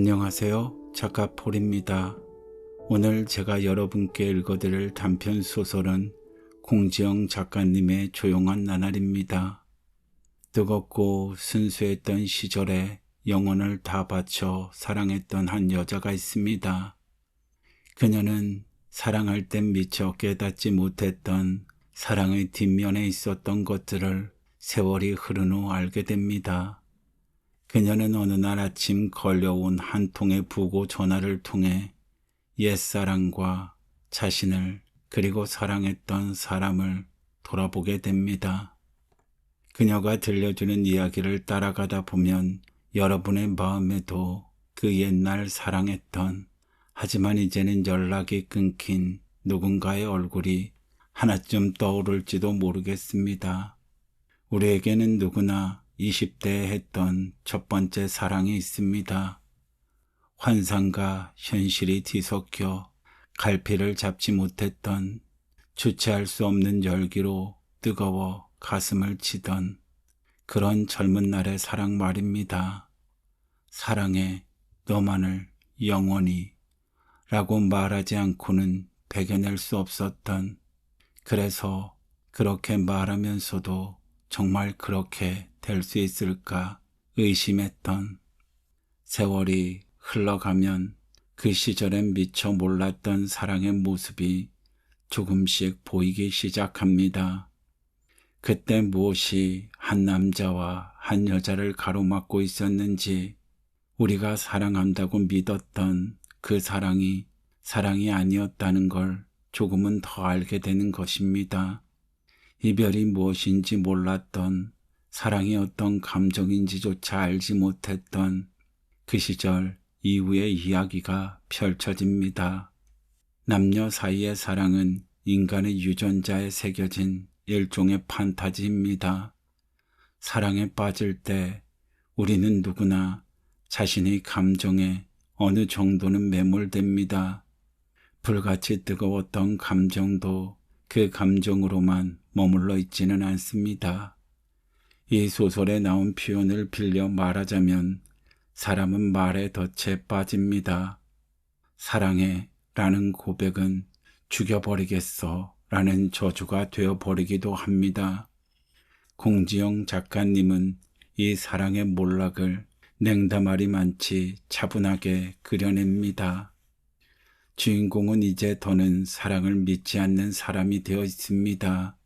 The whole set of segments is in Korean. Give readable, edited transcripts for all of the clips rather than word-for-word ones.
안녕하세요. 작가 폴입니다. 오늘 제가 여러분께 읽어드릴 단편 소설은 공지영 작가님의 조용한 나날입니다. 뜨겁고 순수했던 시절에 영혼을 다 바쳐 사랑했던 한 여자가 있습니다. 그녀는 사랑할 땐 미처 깨닫지 못했던 사랑의 뒷면에 있었던 것들을 세월이 흐른 후 알게 됩니다. 그녀는 어느 날 아침 걸려온 한 통의 부고 전화를 통해 옛사랑과 자신을 그리고 사랑했던 사람을 돌아보게 됩니다. 그녀가 들려주는 이야기를 따라가다 보면 여러분의 마음에도 그 옛날 사랑했던 하지만 이제는 연락이 끊긴 누군가의 얼굴이 하나쯤 떠오를지도 모르겠습니다. 우리에게는 누구나 20대에 했던 첫 번째 사랑이 있습니다. 환상과 현실이 뒤섞여 갈피를 잡지 못했던 주체할 수 없는 열기로 뜨거워 가슴을 치던 그런 젊은 날의 사랑 말입니다. 사랑해 너만을 영원히 라고 말하지 않고는 배겨낼 수 없었던, 그래서 그렇게 말하면서도 정말 그렇게 될 수 있을까 의심했던, 세월이 흘러가면 그 시절엔 미처 몰랐던 사랑의 모습이 조금씩 보이기 시작합니다. 그때 무엇이 한 남자와 한 여자를 가로막고 있었는지, 우리가 사랑한다고 믿었던 그 사랑이 아니었다는 걸 조금은 더 알게 되는 것입니다. 이별이 무엇인지 몰랐던, 사랑이 어떤 감정인지조차 알지 못했던 그 시절 이후의 이야기가 펼쳐집니다. 남녀 사이의 사랑은 인간의 유전자에 새겨진 일종의 판타지입니다. 사랑에 빠질 때 우리는 누구나 자신의 감정에 어느 정도는 매몰됩니다. 불같이 뜨거웠던 감정도 그 감정으로만 머물러 있지는 않습니다. 이 소설에 나온 표현을 빌려 말하자면 사람은 말의 덫에 빠집니다. 사랑해 라는 고백은 죽여버리겠어 라는 저주가 되어버리기도 합니다. 공지영 작가님은 이 사랑의 몰락을 냉담하리 많지 차분하게 그려냅니다. 주인공은 이제 더는 사랑을 믿지 않는 사람이 되어 있습니다.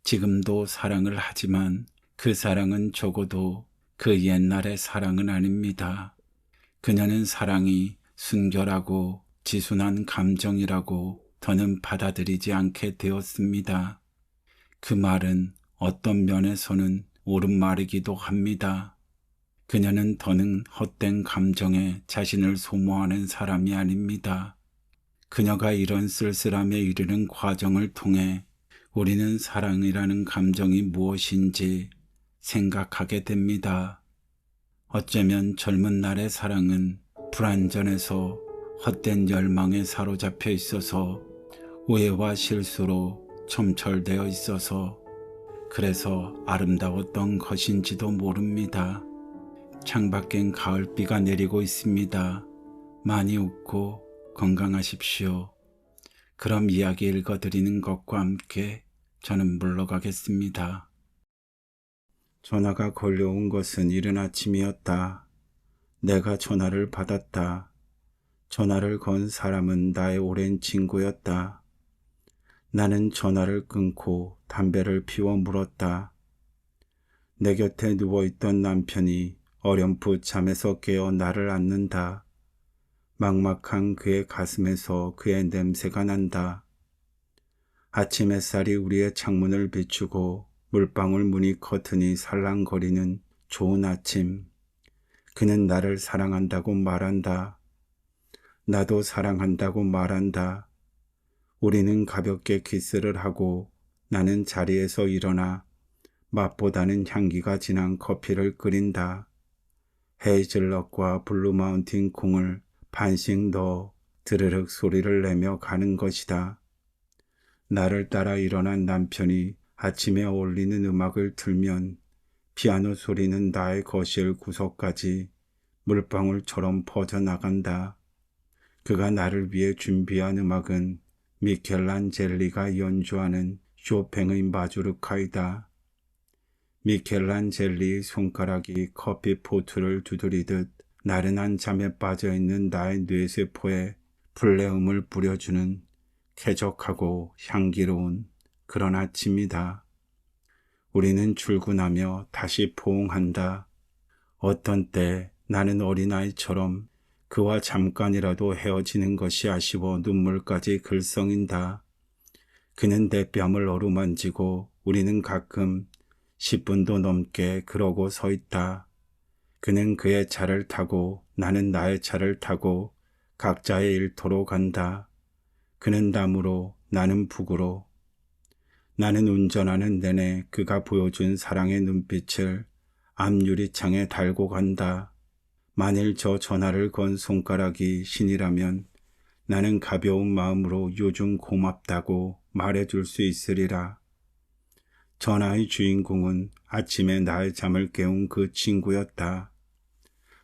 지금도 사랑을 하지만 그 사랑은 적어도 그 옛날의 사랑은 아닙니다. 그녀는 사랑이 순결하고 지순한 감정이라고 더는 받아들이지 않게 되었습니다. 그 말은 어떤 면에서는 옳은 말이기도 합니다. 그녀는 더는 헛된 감정에 자신을 소모하는 사람이 아닙니다. 그녀가 이런 쓸쓸함에 이르는 과정을 통해 우리는 사랑이라는 감정이 무엇인지 생각하게 됩니다. 어쩌면 젊은 날의 사랑은 불완전해서 헛된 열망에 사로잡혀 있어서 오해와 실수로 점철되어 있어서 그래서 아름다웠던 것인지도 모릅니다. 창밖엔 가을비가 내리고 있습니다. 많이 웃고 건강하십시오. 그럼 이야기 읽어드리는 것과 함께 저는 물러가겠습니다. 전화가 걸려온 것은 이른 아침이었다. 내가 전화를 받았다. 전화를 건 사람은 나의 오랜 친구였다. 나는 전화를 끊고 담배를 피워 물었다. 내 곁에 누워있던 남편이 어렴풋 잠에서 깨어 나를 안는다. 막막한 그의 가슴에서 그의 냄새가 난다. 아침 햇살이 우리의 창문을 비추고 물방울 무늬 커튼이 살랑거리는 좋은 아침. 그는 나를 사랑한다고 말한다. 나도 사랑한다고 말한다. 우리는 가볍게 키스를 하고 나는 자리에서 일어나 맛보다는 향기가 진한 커피를 끓인다. 헤이즐넛과 블루마운틴 콩을 반씩 넣어 드르륵 소리를 내며 가는 것이다. 나를 따라 일어난 남편이 아침에 어울리는 음악을 틀면 피아노 소리는 나의 거실 구석까지 물방울처럼 퍼져나간다. 그가 나를 위해 준비한 음악은 미켈란젤리가 연주하는 쇼팽의 마주르카이다. 미켈란젤리의 손가락이 커피 포트를 두드리듯 나른한 잠에 빠져있는 나의 뇌세포에 플레음을 뿌려주는 쾌적하고 향기로운 그런 아침이다. 우리는 출근하며 다시 포옹한다. 어떤 때 나는 어린아이처럼 그와 잠깐이라도 헤어지는 것이 아쉬워 눈물까지 글썽인다. 그는 내 뺨을 어루만지고 우리는 가끔 10분도 넘게 그러고 서 있다. 그는 그의 차를 타고 나는 나의 차를 타고 각자의 일터로 간다. 그는 남으로 나는 북으로. 나는 운전하는 내내 그가 보여준 사랑의 눈빛을 앞유리창에 달고 간다. 만일 저 전화를 건 손가락이 신이라면 나는 가벼운 마음으로 요즘 고맙다고 말해줄 수 있으리라. 전화의 주인공은 아침에 나의 잠을 깨운 그 친구였다.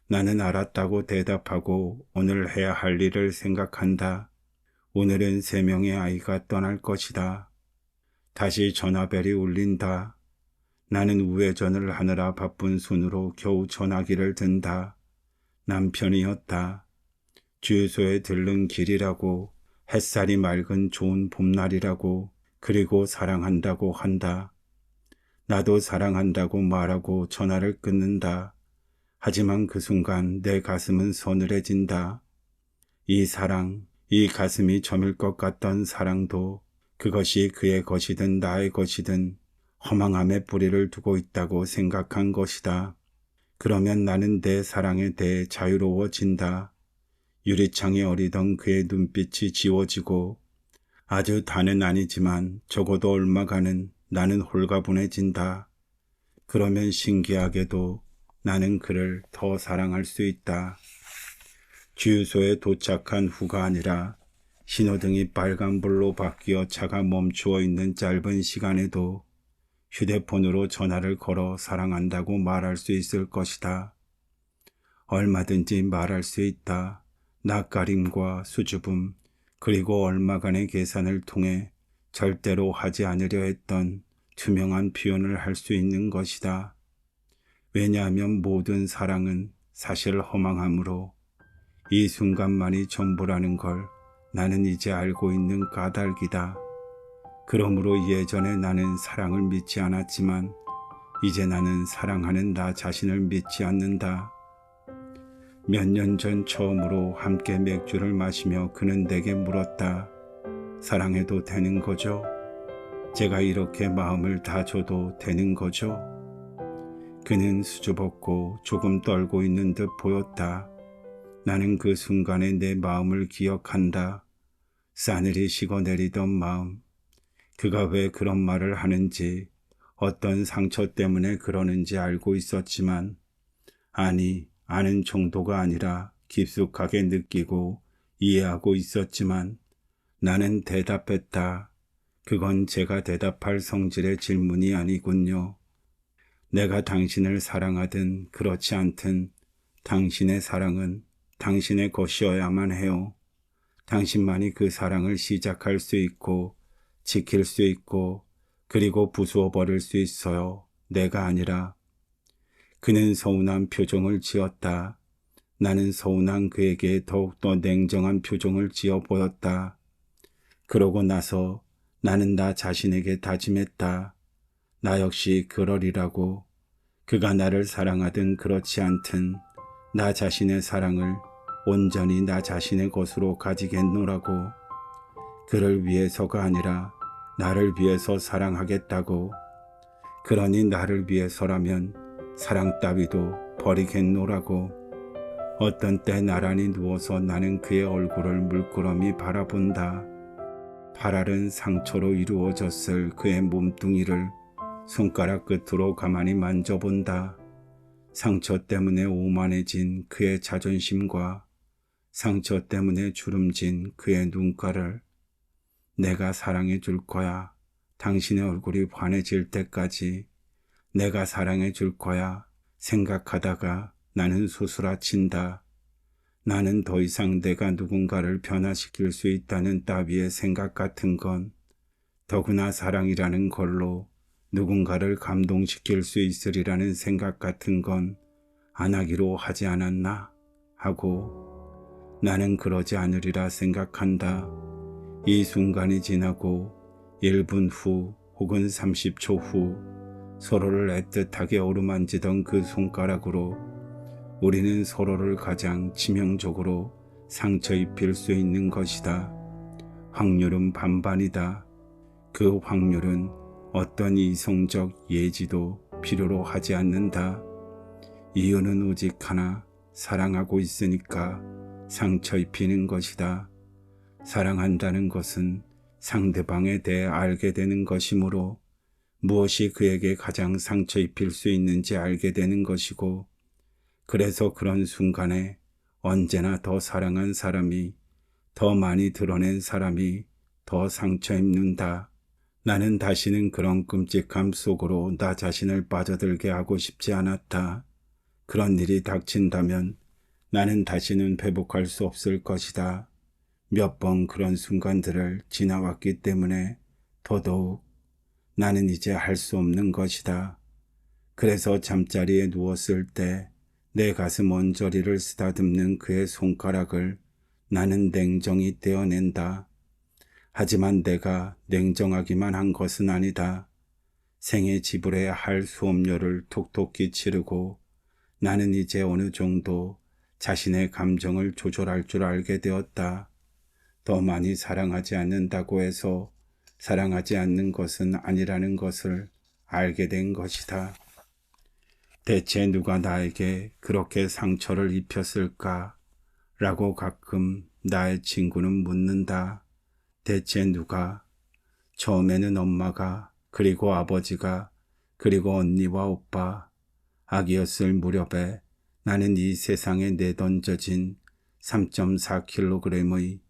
나는 알았다고 대답하고 오늘 해야 할 일을 생각한다. 오늘은 3명의 아이가 떠날 것이다. 다시 전화벨이 울린다. 나는 우회전을 하느라 바쁜 손으로 겨우 전화기를 든다. 남편이었다. 주유소에 들른 길이라고, 햇살이 맑은 좋은 봄날이라고, 그리고 사랑한다고 한다. 나도 사랑한다고 말하고 전화를 끊는다. 하지만 그 순간 내 가슴은 서늘해진다. 이 사랑, 이 가슴이 저밀 것 같던 사랑도 그것이 그의 것이든 나의 것이든 허망함의 뿌리를 두고 있다고 생각한 것이다. 그러면 나는 내 사랑에 대해 자유로워진다. 유리창에 어리던 그의 눈빛이 지워지고 아주 다는 아니지만 적어도 얼마간은 나는 홀가분해진다. 그러면 신기하게도 나는 그를 더 사랑할 수 있다. 주유소에 도착한 후가 아니라 신호등이 빨간불로 바뀌어 차가 멈추어 있는 짧은 시간에도 휴대폰으로 전화를 걸어 사랑한다고 말할 수 있을 것이다. 얼마든지 말할 수 있다. 낯가림과 수줍음 그리고 얼마간의 계산을 통해 절대로 하지 않으려 했던 투명한 표현을 할 수 있는 것이다. 왜냐하면 모든 사랑은 사실 허망함으로 이 순간만이 전부라는 걸 나는 이제 알고 있는 까닭이다. 그러므로 예전에 나는 사랑을 믿지 않았지만 이제 나는 사랑하는 나 자신을 믿지 않는다. 몇 년 전 처음으로 함께 맥주를 마시며 그는 내게 물었다. 사랑해도 되는 거죠? 제가 이렇게 마음을 다 줘도 되는 거죠? 그는 수줍었고 조금 떨고 있는 듯 보였다. 나는 그 순간에 내 마음을 기억한다. 싸늘히 식어내리던 마음. 그가 왜 그런 말을 하는지, 어떤 상처 때문에 그러는지 알고 있었지만, 아니, 아는 정도가 아니라 깊숙하게 느끼고 이해하고 있었지만 나는 대답했다. 그건 제가 대답할 성질의 질문이 아니군요. 내가 당신을 사랑하든 그렇지 않든 당신의 사랑은 당신의 것이어야만 해요. 당신만이 그 사랑을 시작할 수 있고 지킬 수 있고 그리고 부수어 버릴 수 있어요. 내가 아니라. 그는 서운한 표정을 지었다. 나는 서운한 그에게 더욱더 냉정한 표정을 지어 보였다. 그러고 나서 나는 나 자신에게 다짐했다. 나 역시 그러리라고. 그가 나를 사랑하든 그렇지 않든 나 자신의 사랑을 온전히 나 자신의 것으로 가지겠노라고. 그를 위해서가 아니라 나를 위해서 사랑하겠다고. 그러니 나를 위해서라면 사랑 따위도 버리겠노라고. 어떤 때 나란히 누워서 나는 그의 얼굴을 물끄러미 바라본다. 파랄은 상처로 이루어졌을 그의 몸뚱이를 손가락 끝으로 가만히 만져본다. 상처 때문에 오만해진 그의 자존심과 상처 때문에 주름진 그의 눈가를 내가 사랑해 줄 거야. 당신의 얼굴이 환해질 때까지 내가 사랑해 줄 거야. 생각하다가 나는 소스라친다. 나는 더 이상 내가 누군가를 변화시킬 수 있다는 따위의 생각 같은 건, 더구나 사랑이라는 걸로 누군가를 감동시킬 수 있으리라는 생각 같은 건 안 하기로 하지 않았나 하고, 나는 그러지 않으리라 생각한다. 이 순간이 지나고 1분 후 혹은 30초 후 서로를 애틋하게 어루만지던 그 손가락으로 우리는 서로를 가장 치명적으로 상처 입힐 수 있는 것이다. 확률은 반반이다. 그 확률은 어떤 이성적 예지도 필요로 하지 않는다. 이유는 오직 하나, 사랑하고 있으니까 상처 입히는 것이다. 사랑한다는 것은 상대방에 대해 알게 되는 것이므로 무엇이 그에게 가장 상처 입힐 수 있는지 알게 되는 것이고, 그래서 그런 순간에 언제나 더 사랑한 사람이, 더 많이 드러낸 사람이 더 상처 입는다. 나는 다시는 그런 끔찍함 속으로 나 자신을 빠져들게 하고 싶지 않았다. 그런 일이 닥친다면 나는 다시는 회복할 수 없을 것이다. 몇 번 그런 순간들을 지나왔기 때문에 더더욱 나는 이제 할 수 없는 것이다. 그래서 잠자리에 누웠을 때 내 가슴 언저리를 쓰다듬는 그의 손가락을 나는 냉정히 떼어낸다. 하지만 내가 냉정하기만 한 것은 아니다. 생에 지불해야 할 수업료를 톡톡히 치르고 나는 이제 어느 정도 자신의 감정을 조절할 줄 알게 되었다. 더 많이 사랑하지 않는다고 해서 사랑하지 않는 것은 아니라는 것을 알게 된 것이다. 대체 누가 나에게 그렇게 상처를 입혔을까? 라고 가끔 나의 친구는 묻는다. 대체 누가? 처음에는 엄마가, 그리고 아버지가, 그리고 언니와 오빠. 아기였을 무렵에 나는 이 세상에 내던져진 3.4kg의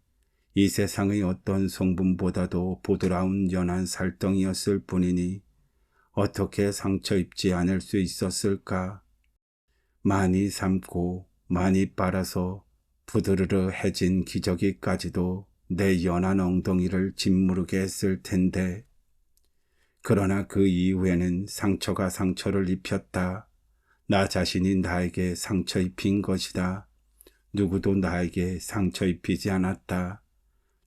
이 세상의 어떤 성분보다도 부드러운 연한 살덩이였을 뿐이니 어떻게 상처 입지 않을 수 있었을까? 많이 삶고 많이 빨아서 부드르르해진 기저귀까지도 내 연한 엉덩이를 짓무르게 했을 텐데, 그러나 그 이후에는 상처가 상처를 입혔다. 나 자신이 나에게 상처 입힌 것이다. 누구도 나에게 상처 입히지 않았다.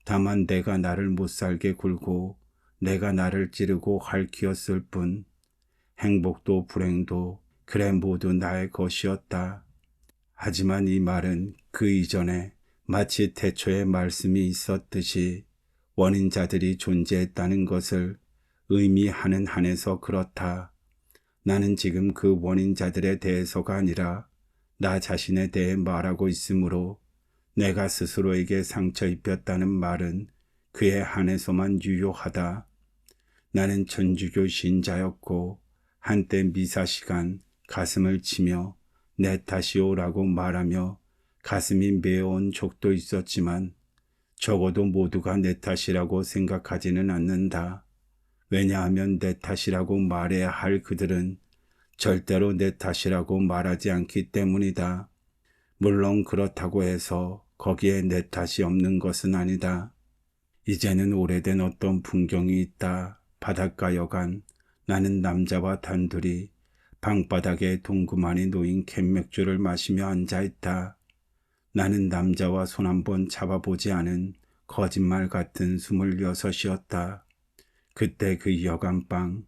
다만 내가 나를 못살게 굴고 내가 나를 찌르고 핥히었을 뿐, 행복도 불행도 그래 모두 나의 것이었다. 하지만 이 말은 그 이전에 마치 태초에 말씀이 있었듯이 원인자들이 존재했다는 것을 의미하는 한에서 그렇다. 나는 지금 그 원인자들에 대해서가 아니라 나 자신에 대해 말하고 있으므로 내가 스스로에게 상처 입혔다는 말은 그에 한해서만 유효하다. 나는 천주교 신자였고 한때 미사 시간 가슴을 치며 내 탓이오라고 말하며 가슴이 메어온 적도 있었지만 적어도 모두가 내 탓이라고 생각하지는 않는다. 왜냐하면 내 탓이라고 말해야 할 그들은 절대로 내 탓이라고 말하지 않기 때문이다. 물론 그렇다고 해서 거기에 내 탓이 없는 것은 아니다. 이제는 오래된 어떤 풍경이 있다. 바닷가 여간 나는 남자와 단둘이 방바닥에 동그만이 놓인 캔맥주를 마시며 앉아있다. 나는 남자와 손 한번 잡아보지 않은 거짓말 같은 26이었다. 그때 그 여간방,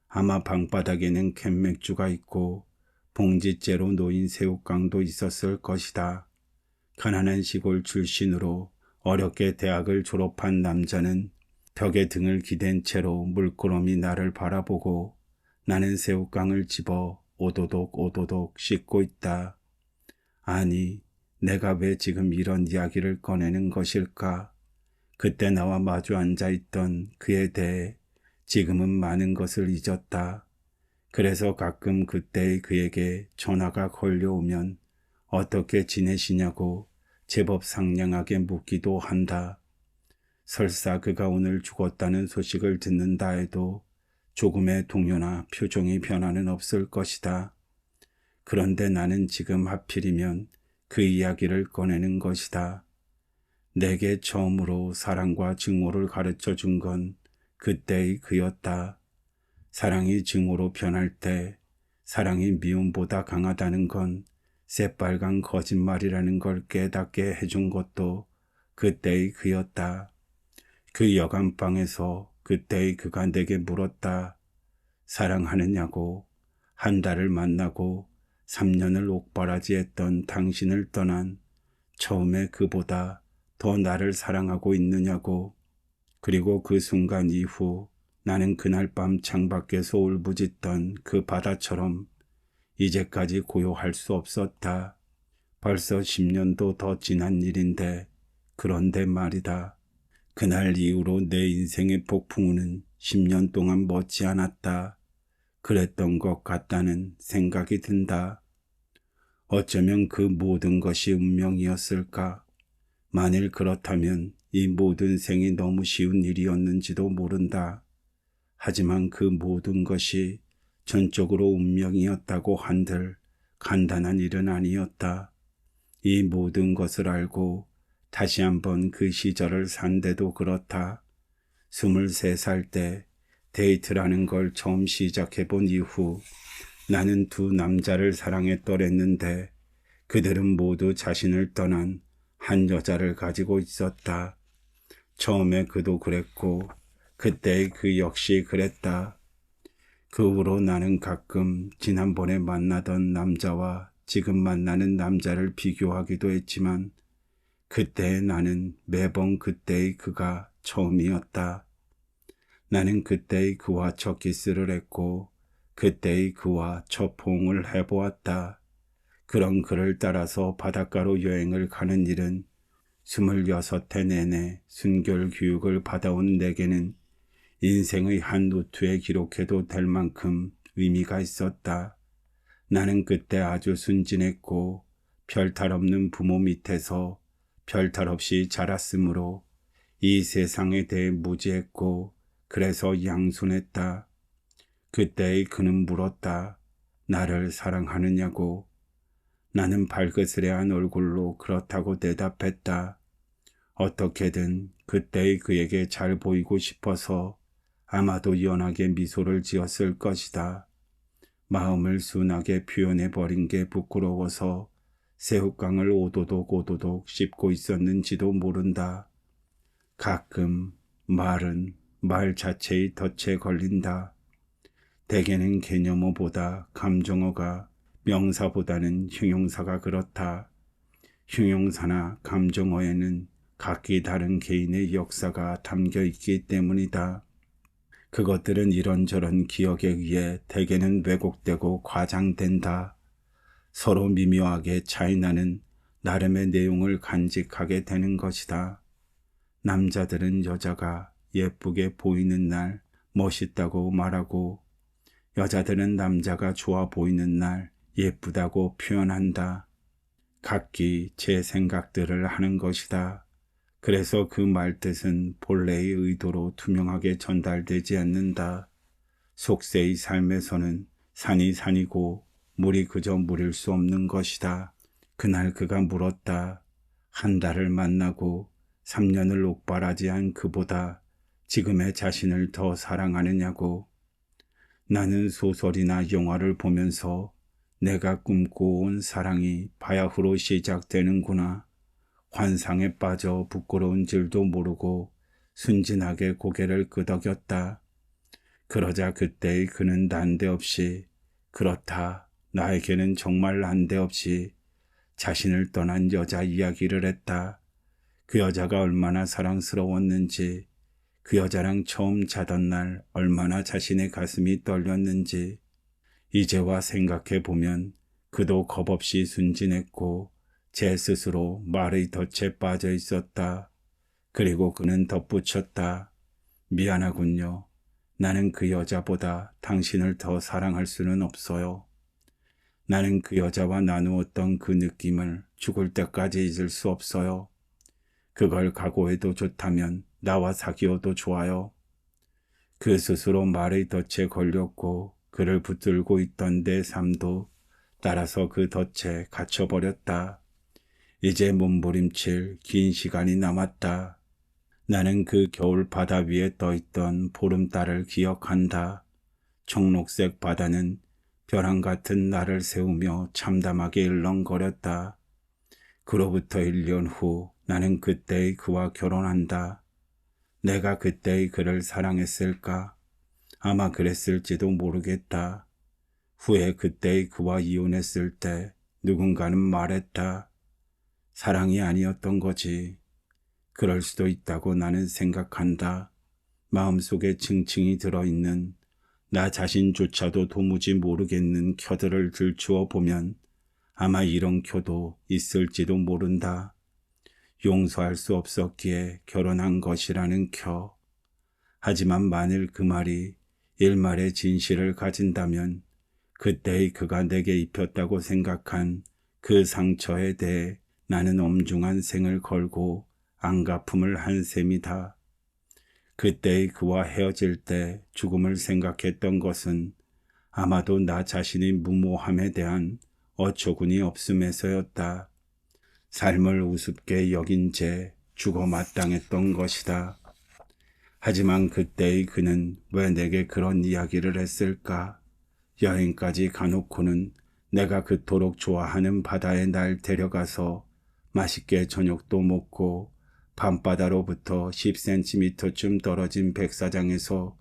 아마 방바닥에는 캔맥주가 있고 봉지째로 놓인 새우깡도 있었을 것이다. 가난한 시골 출신으로 어렵게 대학을 졸업한 남자는 벽에 등을 기댄 채로 물끄러미 나를 바라보고 나는 새우깡을 집어 오도독 오도독 씻고 있다. 아니, 내가 왜 지금 이런 이야기를 꺼내는 것일까? 그때 나와 마주 앉아있던 그에 대해 지금은 많은 것을 잊었다. 그래서 가끔 그때의 그에게 전화가 걸려오면 어떻게 지내시냐고 제법 상냥하게 묻기도 한다. 설사 그가 오늘 죽었다는 소식을 듣는다 해도 조금의 동요나 표정의 변화는 없을 것이다. 그런데 나는 지금 하필이면 그 이야기를 꺼내는 것이다. 내게 처음으로 사랑과 증오를 가르쳐 준 건 그때의 그였다. 사랑이 증오로 변할 때 사랑이 미움보다 강하다는 건 새빨간 거짓말이라는 걸 깨닫게 해준 것도 그때의 그였다. 그 여간방에서 그때의 그가 내게 물었다. 사랑하느냐고. 한 달을 만나고 3년을 옥바라지했던 당신을 떠난 처음에 그보다 더 나를 사랑하고 있느냐고. 그리고 그 순간 이후 나는 그날 밤 창밖에서 울부짖던 그 바다처럼 이제까지 고요할 수 없었다. 벌써 10년도 더 지난 일인데 그런데 말이다. 그날 이후로 내 인생의 폭풍우는 10년 동안 멎지 않았다. 그랬던 것 같다는 생각이 든다. 어쩌면 그 모든 것이 운명이었을까? 만일 그렇다면 이 모든 생이 너무 쉬운 일이었는지도 모른다. 하지만 그 모든 것이 전적으로 운명이었다고 한들 간단한 일은 아니었다. 이 모든 것을 알고 다시 한번 그 시절을 산데도 그렇다. 23살 때 데이트라는 걸 처음 시작해 본 이후 나는 두 남자를 사랑했더랬는데 그들은 모두 자신을 떠난 한 여자를 가지고 있었다. 처음에 그도 그랬고 그때의 그 역시 그랬다. 그 후로 나는 가끔 지난번에 만나던 남자와 지금 만나는 남자를 비교하기도 했지만 그때의 나는 매번 그때의 그가 처음이었다. 나는 그때의 그와 첫 키스를 했고 그때의 그와 첫 포옹을 해보았다. 그런 그를 따라서 바닷가로 여행을 가는 일은 26해 내내 순결 교육을 받아온 내게는 인생의 한 노트에 기록해도 될 만큼 의미가 있었다. 나는 그때 아주 순진했고 별탈 없는 부모 밑에서 별탈 없이 자랐으므로 이 세상에 대해 무지했고 그래서 양순했다. 그때의 그는 물었다. 나를 사랑하느냐고. 나는 발그스레한 얼굴로 그렇다고 대답했다. 어떻게든 그때의 그에게 잘 보이고 싶어서 아마도 연하게 미소를 지었을 것이다. 마음을 순하게 표현해버린 게 부끄러워서 새우깡을 오도독 씹고 있었는지도 모른다. 가끔 말은 말 자체의 덫에 걸린다. 대개는 개념어보다 감정어가 명사보다는 형용사가 그렇다. 형용사나 감정어에는 각기 다른 개인의 역사가 담겨 있기 때문이다. 그것들은 이런저런 기억에 의해 대개는 왜곡되고 과장된다. 서로 미묘하게 차이나는 나름의 내용을 간직하게 되는 것이다. 남자들은 여자가 예쁘게 보이는 날 멋있다고 말하고 여자들은 남자가 좋아 보이는 날 예쁘다고 표현한다. 각기 제 생각들을 하는 것이다. 그래서 그 말뜻은 본래의 의도로 투명하게 전달되지 않는다. 속세의 삶에서는 산이 산이고 물이 그저 물일 수 없는 것이다. 그날 그가 물었다. 한 달을 만나고 3년을 옥바라지한 그보다 지금의 자신을 더 사랑하느냐고. 나는 소설이나 영화를 보면서 내가 꿈꿔온 사랑이 바야흐로 시작되는구나. 환상에 빠져 부끄러운 줄도 모르고 순진하게 고개를 끄덕였다. 그러자 그때의 그는 난데없이 그렇다. 나에게는 정말 난데없이 자신을 떠난 여자 이야기를 했다. 그 여자가 얼마나 사랑스러웠는지, 그 여자랑 처음 자던 날 얼마나 자신의 가슴이 떨렸는지 이제와 생각해보면 그도 겁없이 순진했고 제 스스로 말의 덫에 빠져 있었다. 그리고 그는 덧붙였다. 미안하군요. 나는 그 여자보다 당신을 더 사랑할 수는 없어요. 나는 그 여자와 나누었던 그 느낌을 죽을 때까지 잊을 수 없어요. 그걸 각오해도 좋다면 나와 사귀어도 좋아요. 그 스스로 말의 덫에 걸렸고 그를 붙들고 있던 내 삶도 따라서 그 덫에 갇혀버렸다. 이제 몸부림칠 긴 시간이 남았다. 나는 그 겨울 바다 위에 떠있던 보름달을 기억한다. 청록색 바다는 벼랑 같은 날을 세우며 참담하게 일렁거렸다. 그로부터 1년 후 나는 그때의 그와 결혼한다. 내가 그때의 그를 사랑했을까? 아마 그랬을지도 모르겠다. 후에 그때의 그와 이혼했을 때 누군가는 말했다. 사랑이 아니었던 거지. 그럴 수도 있다고 나는 생각한다. 마음속에 층층이 들어있는 나 자신조차도 도무지 모르겠는 켜들을 들추어 보면 아마 이런 켜도 있을지도 모른다. 용서할 수 없었기에 결혼한 것이라는 켜. 하지만 만일 그 말이 일말의 진실을 가진다면 그때의 그가 내게 입혔다고 생각한 그 상처에 대해 나는 엄중한 생을 걸고 안갚음을 한 셈이다. 그때의 그와 헤어질 때 죽음을 생각했던 것은 아마도 나 자신의 무모함에 대한 어처구니 없음에서였다. 삶을 우습게 여긴 채 죽어 마땅했던 것이다. 하지만 그때의 그는 왜 내게 그런 이야기를 했을까? 여행까지 가놓고는 내가 그토록 좋아하는 바다에 날 데려가서 맛있게 저녁도 먹고 밤바다로부터 10cm쯤 떨어진 백사장에서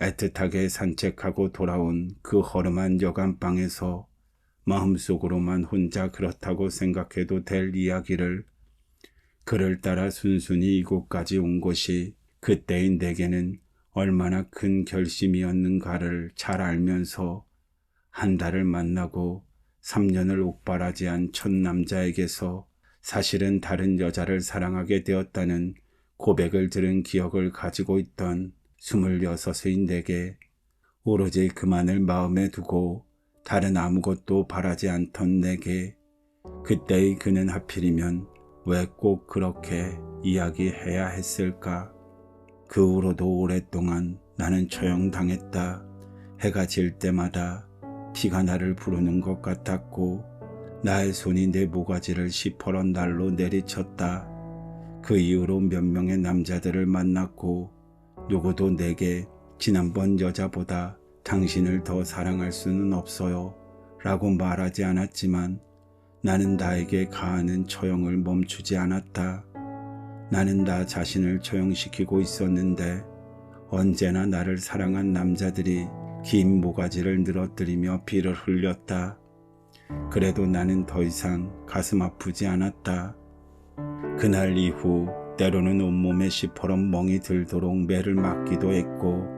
애틋하게 산책하고 돌아온 그 허름한 여간방에서 마음속으로만 혼자 그렇다고 생각해도 될 이야기를 그를 따라 순순히 이곳까지 온 것이 그때의 내게는 얼마나 큰 결심이었는가를 잘 알면서 한 달을 만나고 3년을 옥바라지한 첫 남자에게서 사실은 다른 여자를 사랑하게 되었다는 고백을 들은 기억을 가지고 있던 26의 내게 오로지 그만을 마음에 두고 다른 아무것도 바라지 않던 내게 그때의 그는 하필이면 왜 꼭 그렇게 이야기해야 했을까? 그 후로도 오랫동안 나는 처형당했다. 해가 질 때마다 피가 나를 부르는 것 같았고 나의 손이 내 모가지를 시퍼런 날로 내리쳤다. 그 이후로 몇 명의 남자들을 만났고 누구도 내게 지난번 여자보다 당신을 더 사랑할 수는 없어요 라고 말하지 않았지만 나는 나에게 가하는 처형을 멈추지 않았다. 나는 나 자신을 처형시키고 있었는데 언제나 나를 사랑한 남자들이 긴 모가지를 늘어뜨리며 피를 흘렸다. 그래도 나는 더 이상 가슴 아프지 않았다. 그날 이후 때로는 온몸에 시퍼런 멍이 들도록 매를 맞기도 했고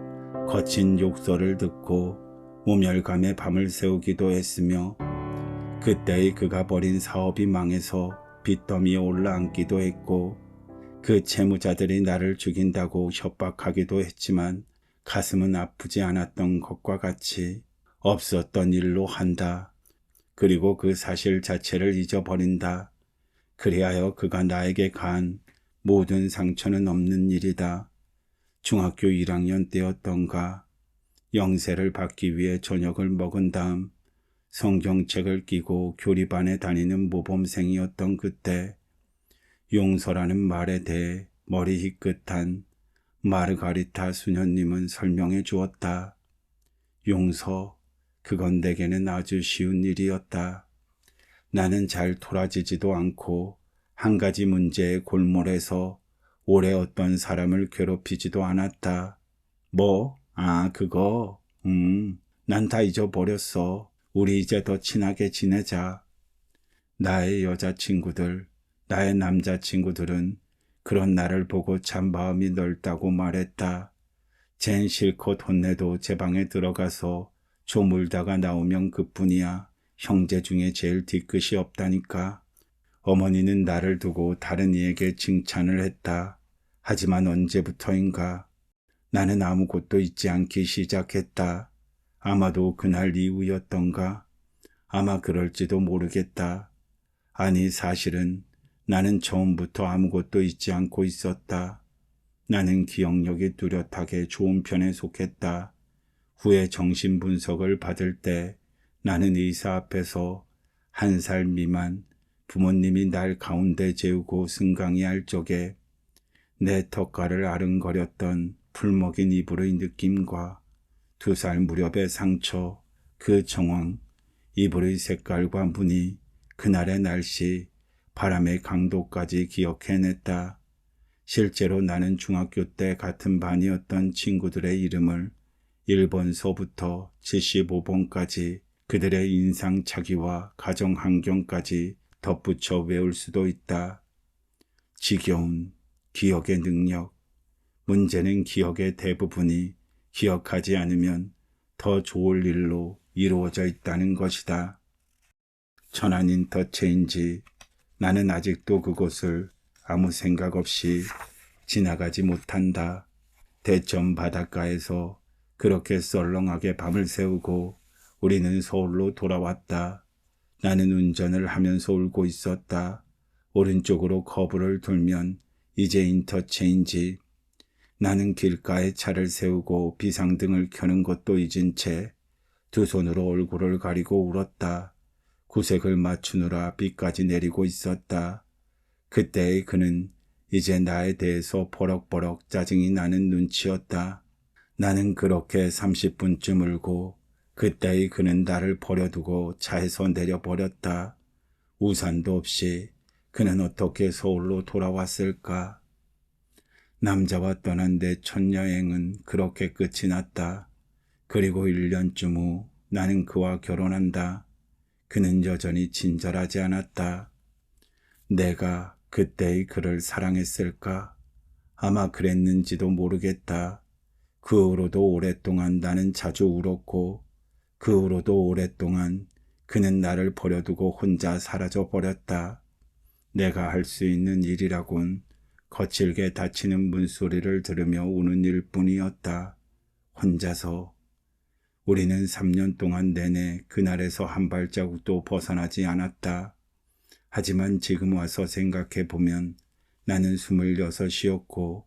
거친 욕설을 듣고 모멸감에 밤을 새우기도 했으며 그때의 그가 벌인 사업이 망해서 빚더미에 올라앉기도 했고 그 채무자들이 나를 죽인다고 협박하기도 했지만 가슴은 아프지 않았던 것과 같이 없었던 일로 한다. 그리고 그 사실 자체를 잊어버린다. 그리하여 그가 나에게 가한 모든 상처는 없는 일이다. 중학교 1학년 때였던가 영세를 받기 위해 저녁을 먹은 다음 성경책을 끼고 교리반에 다니는 모범생이었던 그때 용서라는 말에 대해 머리 희끗한 마르가리타 수녀님은 설명해 주었다. 용서, 그건 내게는 아주 쉬운 일이었다. 나는 잘 돌아지지도 않고 한 가지 문제에 골몰해서 오래 어떤 사람을 괴롭히지도 않았다. 뭐? 그거? 난 다 잊어버렸어. 우리 이제 더 친하게 지내자. 나의 여자친구들, 나의 남자친구들은 그런 나를 보고 참 마음이 넓다고 말했다. 쟨 실컷 혼내도 제 방에 들어가서 조물다가 나오면 그뿐이야. 형제 중에 제일 뒤끝이 없다니까. 어머니는 나를 두고 다른 이에게 칭찬을 했다. 하지만 언제부터인가 나는 아무것도 잊지 않기 시작했다. 아마도 그날 이후였던가. 아마 그럴지도 모르겠다. 아니 사실은 나는 처음부터 아무것도 잊지 않고 있었다. 나는 기억력이 뚜렷하게 좋은 편에 속했다. 후에 정신분석을 받을 때 나는 의사 앞에서 1살 미만 부모님이 날 가운데 재우고 승강이 할 적에 내 턱가를 아른거렸던 풀먹인 이불의 느낌과 2살 무렵의 상처, 그 정황, 이불의 색깔과 무늬, 그날의 날씨, 바람의 강도까지 기억해냈다. 실제로 나는 중학교 때 같은 반이었던 친구들의 이름을 1번서부터 75번까지 그들의 인상착의와 가정 환경까지 덧붙여 외울 수도 있다. 지겨운 기억의 능력. 문제는 기억의 대부분이 기억하지 않으면 더 좋을 일로 이루어져 있다는 것이다. 천안 인터체인지. 나는 아직도 그곳을 아무 생각 없이 지나가지 못한다. 대천 바닷가에서 그렇게 썰렁하게 밤을 새우고 우리는 서울로 돌아왔다. 나는 운전을 하면서 울고 있었다. 오른쪽으로 커브를 돌면 이제 인터체인지. 나는 길가에 차를 세우고 비상등을 켜는 것도 잊은 채 2손으로 얼굴을 가리고 울었다. 구색을 맞추느라 비까지 내리고 있었다. 그때의 그는 이제 나에 대해서 버럭버럭 짜증이 나는 눈치였다. 나는 그렇게 30분쯤 울고 그때의 그는 나를 버려두고 차에서 내려버렸다. 우산도 없이 그는 어떻게 서울로 돌아왔을까? 남자와 떠난 내 첫 여행은 그렇게 끝이 났다. 그리고 1년쯤 후 나는 그와 결혼한다. 그는 여전히 친절하지 않았다. 내가 그때의 그를 사랑했을까? 아마 그랬는지도 모르겠다. 그 후로도 오랫동안 나는 자주 울었고 그 후로도 오랫동안 그는 나를 버려두고 혼자 사라져 버렸다. 내가 할 수 있는 일이라곤 거칠게 닫히는 문소리를 들으며 우는 일뿐이었다. 혼자서. 우리는 3년 동안 내내 그날에서 한 발자국도 벗어나지 않았다. 하지만 지금 와서 생각해보면 나는 26이었고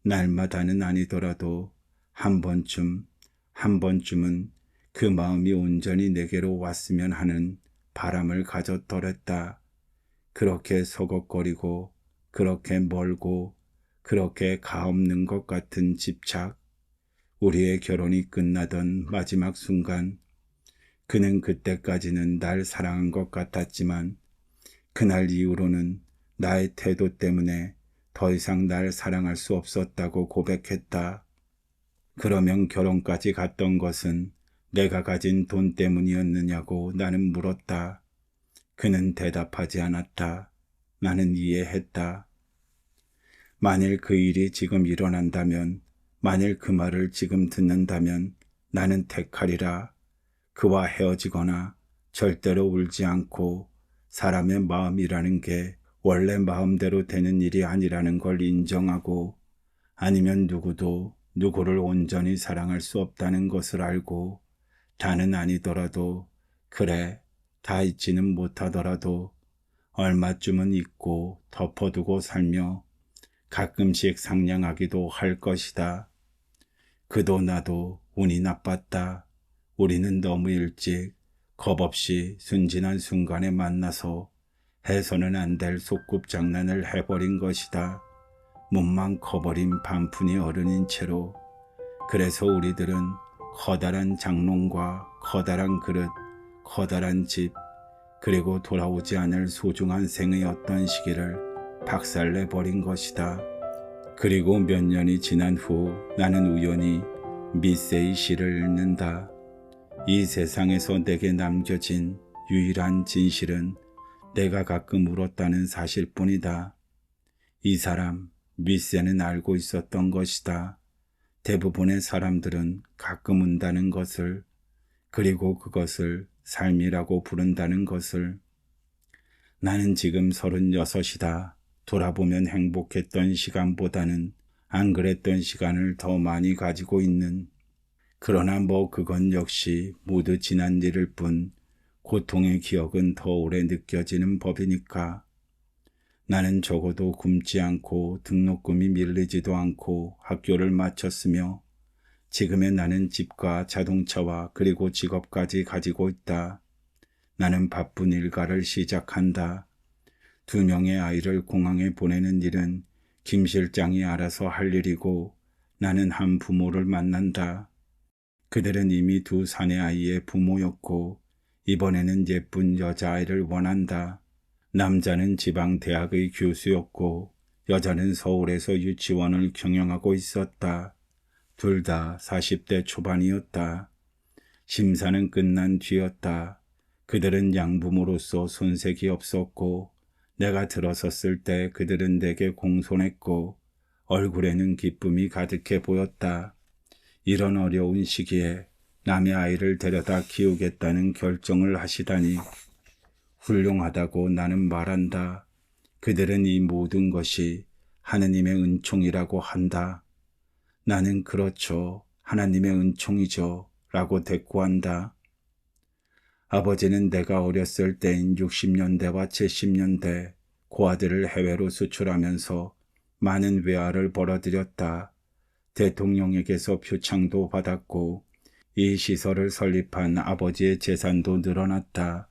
날마다는 아니더라도 한 번쯤은 그 마음이 온전히 내게로 왔으면 하는 바람을 가졌더랬다. 그렇게 서걱거리고 그렇게 멀고 그렇게 가없는 것 같은 집착. 우리의 결혼이 끝나던 마지막 순간 그는 그때까지는 날 사랑한 것 같았지만 그날 이후로는 나의 태도 때문에 더 이상 날 사랑할 수 없었다고 고백했다. 그러면 결혼까지 갔던 것은 내가 가진 돈 때문이었느냐고 나는 물었다. 그는 대답하지 않았다. 나는 이해했다. 만일 그 일이 지금 일어난다면, 만일 그 말을 지금 듣는다면 나는 택하리라. 그와 헤어지거나 절대로 울지 않고 사람의 마음이라는 게 원래 마음대로 되는 일이 아니라는 걸 인정하고 아니면 누구도 누구를 온전히 사랑할 수 없다는 것을 알고 다는 아니더라도 그래 다 잊지는 못하더라도 얼마쯤은 잊고 덮어두고 살며 가끔씩 상냥하기도 할 것이다. 그도 나도 운이 나빴다. 우리는 너무 일찍 겁없이 순진한 순간에 만나서 해서는 안 될 소꿉장난을 해버린 것이다. 몸만 커버린 반푼이 어른인 채로. 그래서 우리들은 커다란 장롱과 커다란 그릇, 커다란 집, 그리고 돌아오지 않을 소중한 생의 어떤 시기를 박살내버린 것이다. 그리고 몇 년이 지난 후 나는 우연히 미세의 시를 읽는다. 이 세상에서 내게 남겨진 유일한 진실은 내가 가끔 울었다는 사실뿐이다. 이 사람 미세는 알고 있었던 것이다. 대부분의 사람들은 가끔 운다는 것을, 그리고 그것을 삶이라고 부른다는 것을. 나는 지금 36이다. 돌아보면 행복했던 시간보다는 안 그랬던 시간을 더 많이 가지고 있는. 그러나 그건 역시 모두 지난 일일 뿐 고통의 기억은 더 오래 느껴지는 법이니까. 나는 적어도 굶지 않고 등록금이 밀리지도 않고 학교를 마쳤으며 지금의 나는 집과 자동차와 그리고 직업까지 가지고 있다. 나는 바쁜 일과를 시작한다. 2명의 아이를 공항에 보내는 일은 김 실장이 알아서 할 일이고 나는 한 부모를 만난다. 그들은 이미 2 사내 아이의 부모였고 이번에는 예쁜 여자아이를 원한다. 남자는 지방 대학의 교수였고 여자는 서울에서 유치원을 경영하고 있었다. 둘 다 40대 초반이었다. 심사는 끝난 뒤였다. 그들은 양부모로서 손색이 없었고 내가 들어섰을 때 그들은 내게 공손했고 얼굴에는 기쁨이 가득해 보였다. 이런 어려운 시기에 남의 아이를 데려다 키우겠다는 결정을 하시다니 훌륭하다고 나는 말한다. 그들은 이 모든 것이 하느님의 은총이라고 한다. 나는 그렇죠. 하나님의 은총이죠. 라고 대꾸한다. 아버지는 내가 어렸을 때인 60년대와 70년대 고아들을 해외로 수출하면서 많은 외화를 벌어들였다. 대통령에게서 표창도 받았고 이 시설을 설립한 아버지의 재산도 늘어났다.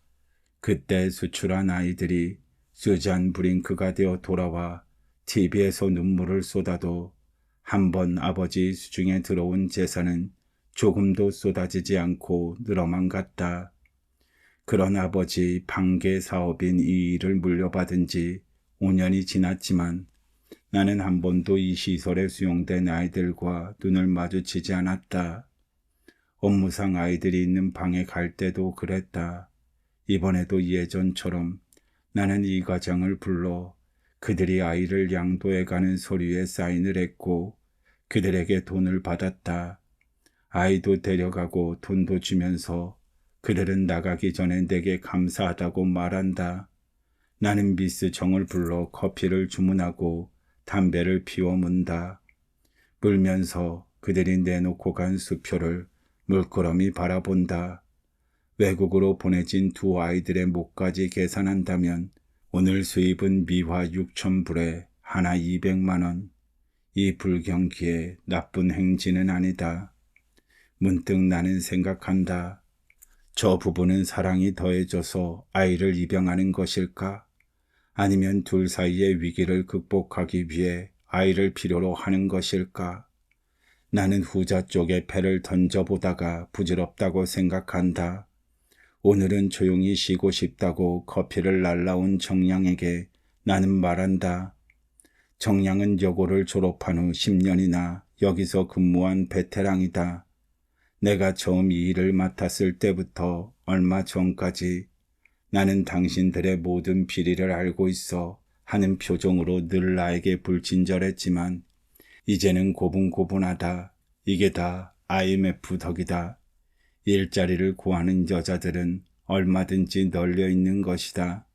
그때 수출한 아이들이 수잔 브링크가 되어 돌아와 TV에서 눈물을 쏟아도 한 번 아버지 수중에 들어온 재산은 조금도 쏟아지지 않고 늘어만 갔다. 그런 아버지 방계 사업인 이 일을 물려받은 지 5년이 지났지만 나는 한 번도 이 시설에 수용된 아이들과 눈을 마주치지 않았다. 업무상 아이들이 있는 방에 갈 때도 그랬다. 이번에도 예전처럼 나는 이 가장을 불러 그들이 아이를 양도해 가는 서류에 사인을 했고 그들에게 돈을 받았다. 아이도 데려가고 돈도 주면서 그들은 나가기 전에 내게 감사하다고 말한다. 나는 미스 정을 불러 커피를 주문하고 담배를 피워 문다. 물면서 그들이 내놓고 간 수표를 물끄러미 바라본다. 외국으로 보내진 2 아이들의 목까지 계산한다면 오늘 수입은 미화 6,000불에 하나 200만 원. 이 불경기에 나쁜 행진은 아니다. 문득 나는 생각한다. 저 부부는 사랑이 더해져서 아이를 입양하는 것일까? 아니면 둘 사이의 위기를 극복하기 위해 아이를 필요로 하는 것일까? 나는 후자 쪽에 패를 던져보다가 부질없다고 생각한다. 오늘은 조용히 쉬고 싶다고 커피를 날라온 정량에게 나는 말한다. 정량은 여고를 졸업한 후 10년이나 여기서 근무한 베테랑이다. 내가 처음 이 일을 맡았을 때부터 얼마 전까지 나는 당신들의 모든 비리를 알고 있어 하는 표정으로 늘 나에게 불친절했지만 이제는 고분고분하다. 이게 다 IMF 덕이다. 일자리를 구하는 여자들은 얼마든지 널려 있는 것이다.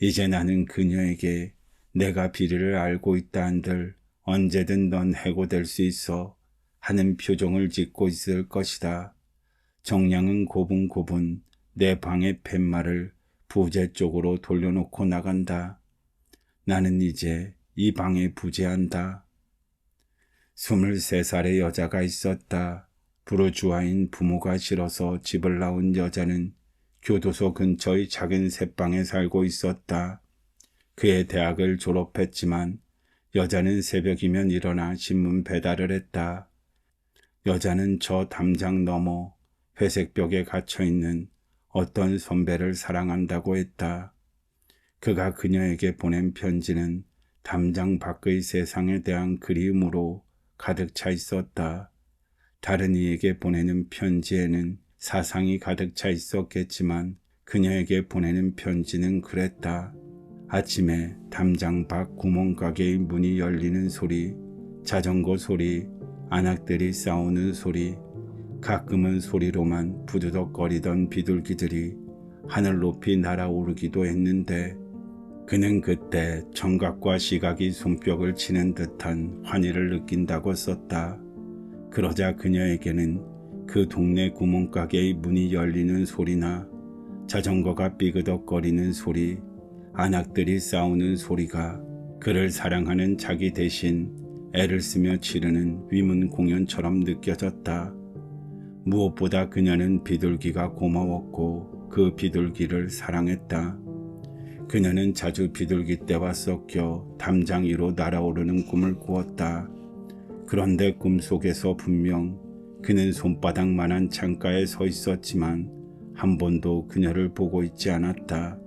이제 나는 그녀에게 내가 비리를 알고 있다 한들 언제든 넌 해고될 수 있어 하는 표정을 짓고 있을 것이다. 정량은 고분고분 내 방의 팻말을 부재 쪽으로 돌려놓고 나간다. 나는 이제 이 방에 부재한다. 23살의 여자가 있었다. 부르주아인 부모가 싫어서 집을 나온 여자는 교도소 근처의 작은 새방에 살고 있었다. 그의 대학을 졸업했지만 여자는 새벽이면 일어나 신문 배달을 했다. 여자는 저 담장 너머 회색 벽에 갇혀있는 어떤 선배를 사랑한다고 했다. 그가 그녀에게 보낸 편지는 담장 밖의 세상에 대한 그리움으로 가득 차 있었다. 다른 이에게 보내는 편지에는 사상이 가득 차 있었겠지만 그녀에게 보내는 편지는 그랬다. 아침에 담장 밖 구멍가게의 문이 열리는 소리, 자전거 소리, 안악들이 싸우는 소리, 가끔은 소리로만 부두덕거리던 비둘기들이 하늘 높이 날아오르기도 했는데 그는 그때 청각과 시각이 손뼉을 치는 듯한 환희를 느낀다고 썼다. 그러자 그녀에게는 그 동네 구멍가게의 문이 열리는 소리나 자전거가 삐그덕거리는 소리, 안악들이 싸우는 소리가 그를 사랑하는 자기 대신 애를 쓰며 치르는 위문 공연처럼 느껴졌다. 무엇보다 그녀는 비둘기가 고마웠고 그 비둘기를 사랑했다. 그녀는 자주 비둘기 떼와 섞여 담장 위로 날아오르는 꿈을 꾸었다. 그런데 꿈속에서 분명 그는 손바닥만한 창가에 서 있었지만 한 번도 그녀를 보고 있지 않았다.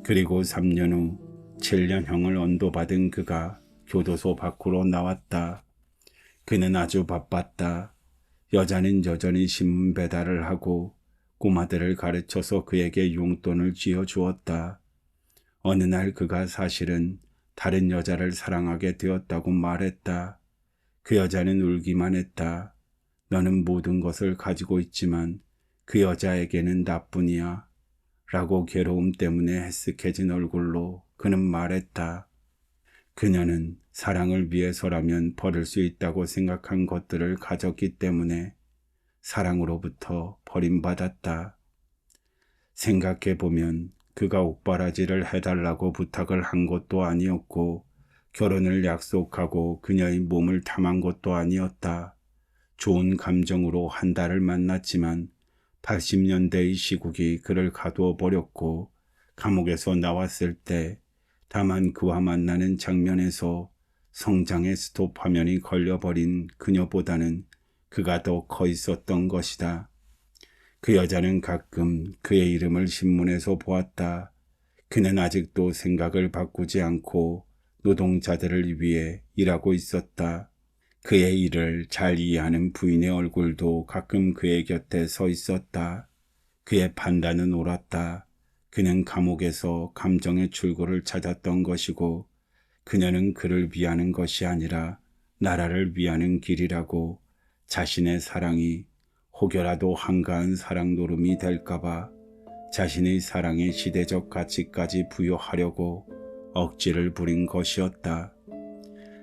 그리고 3년 후 7년형을 언도받은 그가 교도소 밖으로 나왔다. 그는 아주 바빴다. 여자는 여전히 신문 배달을 하고 꼬마들을 가르쳐서 그에게 용돈을 쥐어주었다. 어느 날 그가 사실은 다른 여자를 사랑하게 되었다고 말했다. 그 여자는 울기만 했다. 너는 모든 것을 가지고 있지만 그 여자에게는 나뿐이야. 라고 괴로움 때문에 해쓱해진 얼굴로 그는 말했다. 그녀는 사랑을 위해서라면 버릴 수 있다고 생각한 것들을 가졌기 때문에 사랑으로부터 버림받았다. 생각해보면 그가 옥바라지를 해달라고 부탁을 한 것도 아니었고 결혼을 약속하고 그녀의 몸을 탐한 것도 아니었다. 좋은 감정으로 한 달을 만났지만 80년대의 시국이 그를 가두어 버렸고 감옥에서 나왔을 때 다만 그와 만나는 장면에서 성장의 스톱 화면이 걸려버린 그녀보다는 그가 더 커 있었던 것이다. 그 여자는 가끔 그의 이름을 신문에서 보았다. 그는 아직도 생각을 바꾸지 않고 노동자들을 위해 일하고 있었다. 그의 일을 잘 이해하는 부인의 얼굴도 가끔 그의 곁에 서 있었다. 그의 판단은 옳았다. 그는 감옥에서 감정의 출구를 찾았던 것이고 그녀는 그를 위하는 것이 아니라 나라를 위하는 길이라고 자신의 사랑이 혹여라도 한가한 사랑 노름이 될까봐 자신의 사랑의 시대적 가치까지 부여하려고 억지를 부린 것이었다.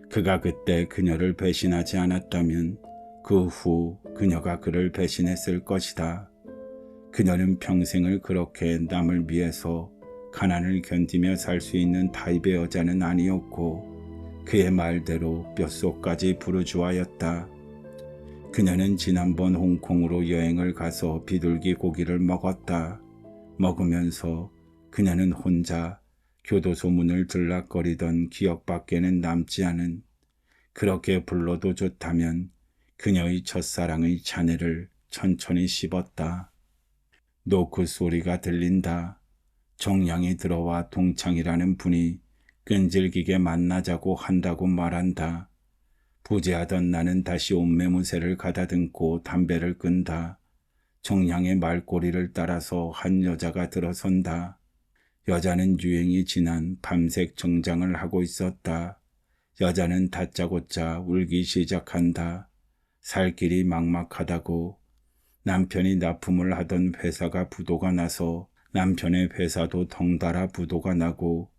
그가 그때 그녀를 배신하지 않았다면 그 후 그녀가 그를 배신했을 것이다. 그녀는 평생을 그렇게 남을 위해서 가난을 견디며 살 수 있는 타입의 여자는 아니었고 그의 말대로 뼛속까지 부르주아였다. 그녀는 지난번 홍콩으로 여행을 가서 비둘기 고기를 먹었다. 먹으면서 그녀는 혼자 교도소 문을 들락거리던 기억밖에는 남지 않은 그렇게 불러도 좋다면 그녀의 첫사랑의 잔해를 천천히 씹었다. 노크 소리가 들린다. 정량이 들어와 동창이라는 분이 끈질기게 만나자고 한다고 말한다. 부재하던 나는 다시 옷매무새를 가다듬고 담배를 끈다. 정량의 말꼬리를 따라서 한 여자가 들어선다. 여자는 유행이 지난 밤색 정장을 하고 있었다. 여자는 다짜고짜 울기 시작한다. 살 길이 막막하다고. 남편이 납품을 하던 회사가 부도가 나서 남편의 회사도 덩달아 부도가 나고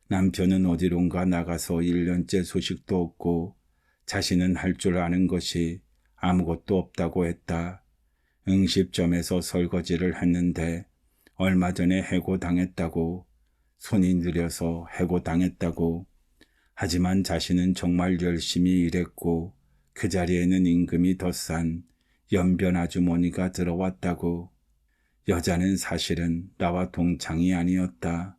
남편은 어디론가 나가서 1년째 소식도 없고 자신은 할 줄 아는 것이 아무것도 없다고 했다. 응십점에서 설거지를 했는데 얼마 전에 해고당했다고, 손이 느려서 해고당했다고. 하지만 자신은 정말 열심히 일했고 그 자리에는 임금이 더 싼 연변 아주머니가 들어왔다고. 여자는 사실은 나와 동창이 아니었다.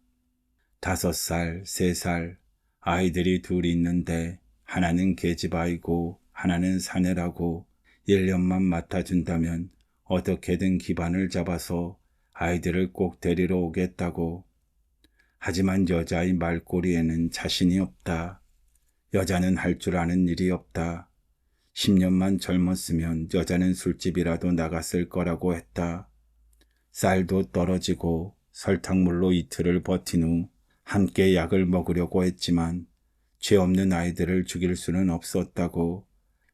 5살, 3살, 아이들이 둘 있는데 하나는 계집아이고 하나는 사내라고. 1년만 맡아준다면 어떻게든 기반을 잡아서 아이들을 꼭 데리러 오겠다고. 하지만 여자의 말꼬리에는 자신이 없다. 여자는 할 줄 아는 일이 없다. 10년만 젊었으면 여자는 술집이라도 나갔을 거라고 했다. 쌀도 떨어지고 설탕물로 이틀을 버틴 후 함께 약을 먹으려고 했지만 죄 없는 아이들을 죽일 수는 없었다고.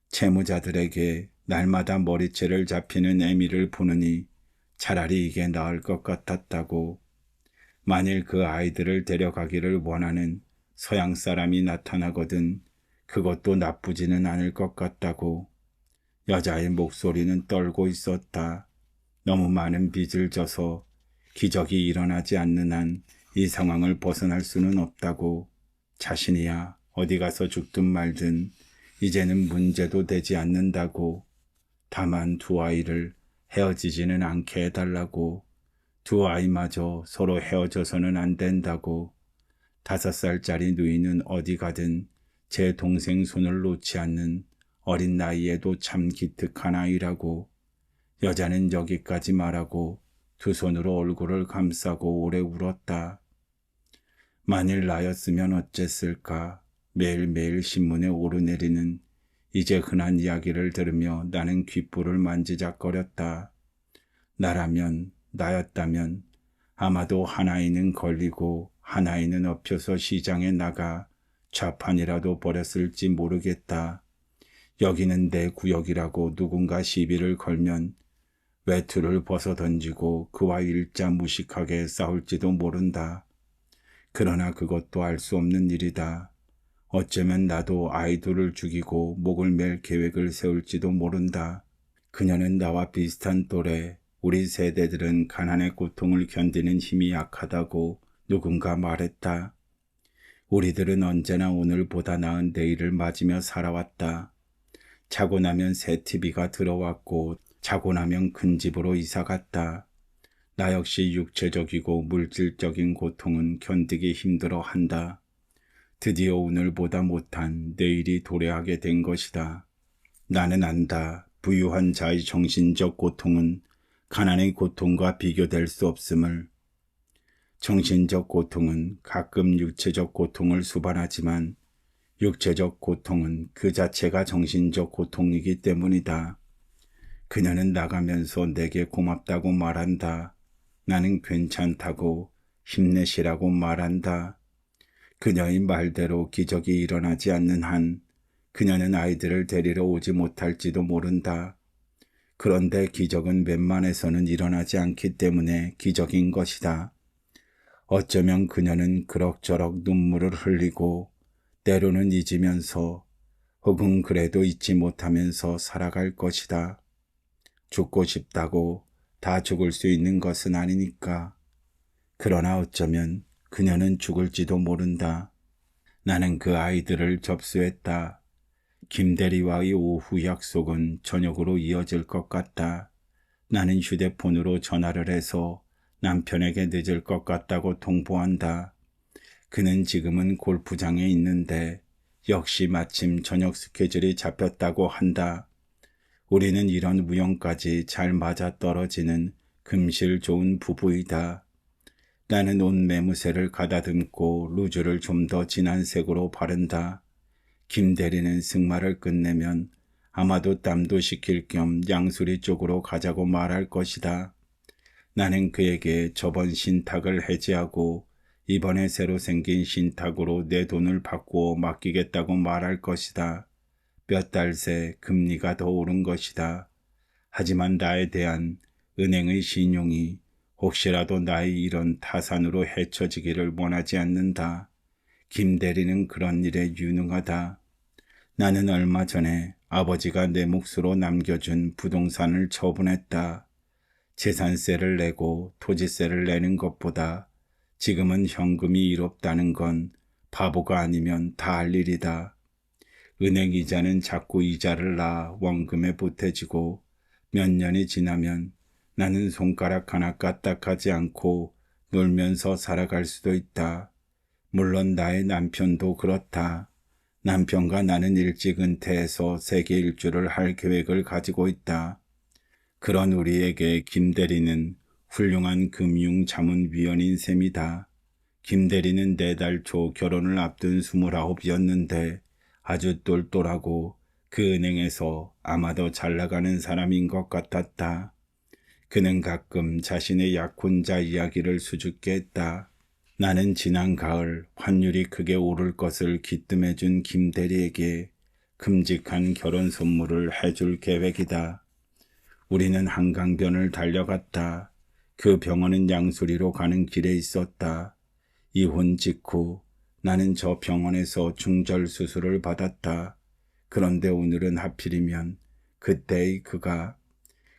채무자들에게 날마다 머리채를 잡히는 애미를 보느니 차라리 이게 나을 것 같았다고. 만일 그 아이들을 데려가기를 원하는 서양 사람이 나타나거든 그것도 나쁘지는 않을 것 같다고. 여자의 목소리는 떨고 있었다. 너무 많은 빚을 져서 기적이 일어나지 않는 한 이 상황을 벗어날 수는 없다고. 자신이야 어디 가서 죽든 말든 이제는 문제도 되지 않는다고. 다만 두 아이를 헤어지지는 않게 해달라고. 두 아이마저 서로 헤어져서는 안 된다고. 5살짜리 누이는 어디 가든 제 동생 손을 놓지 않는 어린 나이에도 참 기특한 아이라고. 여자는 여기까지 말하고 두 손으로 얼굴을 감싸고 오래 울었다. 만일 나였으면 어쨌을까. 매일매일 신문에 오르내리는 이제 흔한 이야기를 들으며 나는 귓불을 만지작거렸다. 나였다면 아마도 한 아이는 걸리고 한 아이는 엎혀서 시장에 나가 좌판이라도 벌였을지 모르겠다. 여기는 내 구역이라고 누군가 시비를 걸면 외투를 벗어던지고 그와 일자 무식하게 싸울지도 모른다. 그러나 그것도 알 수 없는 일이다. 어쩌면 나도 아이들을 죽이고 목을 맬 계획을 세울지도 모른다. 그녀는 나와 비슷한 또래. 우리 세대들은 가난의 고통을 견디는 힘이 약하다고 누군가 말했다. 우리들은 언제나 오늘보다 나은 내일을 맞으며 살아왔다. 자고 나면 새 TV가 들어왔고 자고 나면 큰 집으로 이사갔다. 나 역시 육체적이고 물질적인 고통은 견디기 힘들어 한다. 드디어 오늘보다 못한 내일이 도래하게 된 것이다. 나는 안다. 부유한 자의 정신적 고통은 가난의 고통과 비교될 수 없음을. 정신적 고통은 가끔 육체적 고통을 수반하지만 육체적 고통은 그 자체가 정신적 고통이기 때문이다. 그녀는 나가면서 내게 고맙다고 말한다. 나는 괜찮다고 힘내시라고 말한다. 그녀의 말대로 기적이 일어나지 않는 한 그녀는 아이들을 데리러 오지 못할지도 모른다. 그런데 기적은 웬만해서는 일어나지 않기 때문에 기적인 것이다. 어쩌면 그녀는 그럭저럭 눈물을 흘리고 때로는 잊으면서 혹은 그래도 잊지 못하면서 살아갈 것이다. 죽고 싶다고 다 죽을 수 있는 것은 아니니까. 그러나 어쩌면 그녀는 죽을지도 모른다. 나는 그 아이들을 접수했다. 김대리와의 오후 약속은 저녁으로 이어질 것 같다. 나는 휴대폰으로 전화를 해서 남편에게 늦을 것 같다고 통보한다. 그는 지금은 골프장에 있는데 역시 마침 저녁 스케줄이 잡혔다고 한다. 우리는 이런 우연까지 잘 맞아떨어지는 금실 좋은 부부이다. 나는 옷 매무새를 가다듬고 루즈를 좀 더 진한 색으로 바른다. 김대리는 승마를 끝내면 아마도 땀도 식힐 겸 양수리 쪽으로 가자고 말할 것이다. 나는 그에게 저번 신탁을 해지하고 이번에 새로 생긴 신탁으로 내 돈을 바꾸어 맡기겠다고 말할 것이다. 몇 달 새 금리가 더 오른 것이다. 하지만 나에 대한 은행의 신용이 혹시라도 나의 이런 타산으로 헤쳐지기를 원하지 않는다. 김대리는 그런 일에 유능하다. 나는 얼마 전에 아버지가 내 몫으로 남겨준 부동산을 처분했다. 재산세를 내고 토지세를 내는 것보다 지금은 현금이 이롭다는 건 바보가 아니면 다 알 일이다. 은행 이자는 자꾸 이자를 낳아 원금에 보태지고 몇 년이 지나면 나는 손가락 하나 까딱하지 않고 놀면서 살아갈 수도 있다. 물론 나의 남편도 그렇다. 남편과 나는 일찍 은퇴해서 세계 일주를 할 계획을 가지고 있다. 그런 우리에게 김대리는 훌륭한 금융자문위원인 셈이다. 김대리는 4달 초 결혼을 앞둔 29이었는데 아주 똘똘하고 그 은행에서 아마도 잘 나가는 사람인 것 같았다. 그는 가끔 자신의 약혼자 이야기를 수줍게 했다. 나는 지난 가을 환율이 크게 오를 것을 기뜸해준 김대리에게 큼직한 결혼 선물을 해줄 계획이다. 우리는 한강변을 달려갔다. 그 병원은 양수리로 가는 길에 있었다. 이혼 직후 나는 저 병원에서 중절 수술을 받았다. 그런데 오늘은 하필이면 그때의 그가